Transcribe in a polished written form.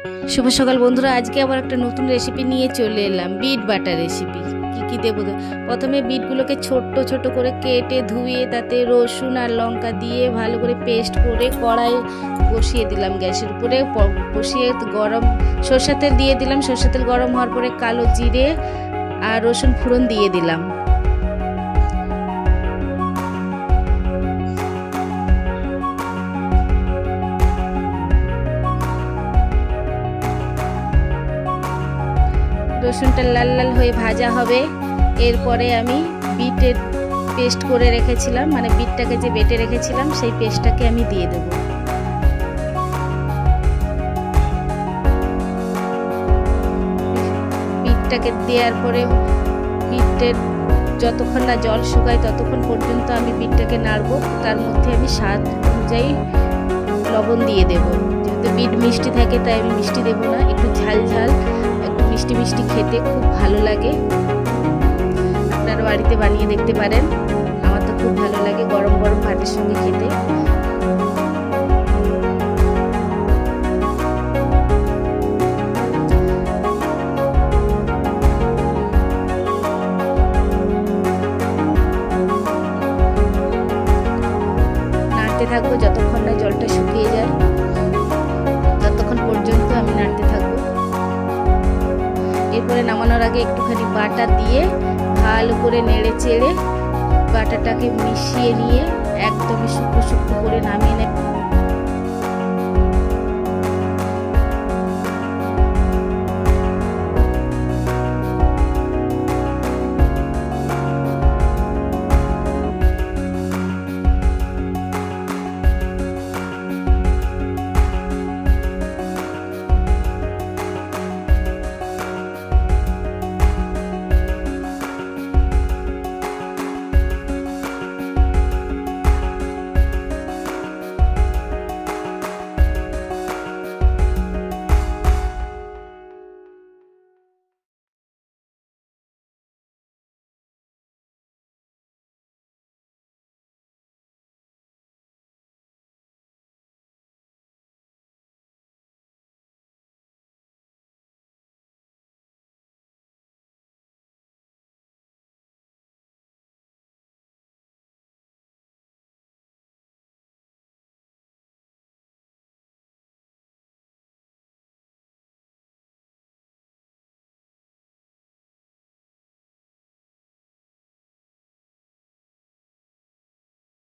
শুভ সকাল বন্ধুরা, আজকে আবার একটা নতুন রেসিপি নিয়ে চলে এলাম। Beet butter recipe. কি দেবো, প্রথমে বিটগুলোকে ছোট্ট ছোট করে কেটে ধুয়ে তাতে রসুন আর লঙ্কা দিয়ে ভালো করে পেস্ট করে কড়াই বসিয়ে দিলাম গ্যাসের উপরে। বসিয়ে গরম সরষের তেল দিয়ে দিলাম। সরষের তেল গরম হওয়ার পরে কালো জিরে আর রসুন ফোড়ন দিয়ে দিলাম। রসুনটা লাল লাল হয়ে ভাজা হবে। এরপরে আমি বিটের পেস্ট করে রেখেছিলাম, মানে বিটটাকে যে বেটে রেখেছিলাম সেই পেস্টটাকে আমি দিয়ে দেব। বিটটাকে দেওয়ার পরে বিটের যতক্ষণ না জল শুকায় ততক্ষণ পর্যন্ত আমি বিটটাকে নাড়বো। তার মধ্যে আমি স্বাদ অনুযায়ী লবণ দিয়ে দেব। যেহেতু বিট মিষ্টি থাকে তাই আমি মিষ্টি দেবো না, একটু ঝাল ঝাল মিষ্টি মিষ্টি খেতে খুব ভালো লাগে। আপনারা বাড়িতে বানিয়ে দেখতে পারেন, আমার তো খুব ভালো লাগে গরম গরম ভাতের সঙ্গে খেতে। নাড়তে থাকবো যতক্ষণ না জলটা শুকিয়ে যায়, ততক্ষণ পর্যন্ত আমি নাড়তে থাকবো। এরপরে নামানোর আগে একটুখানি বাটার দিয়ে ভালো করে নেড়ে চেড়ে বাটারটাকে মিশিয়ে নিয়ে একদমই শুকনো শুকনো করে নামিয়ে নেব।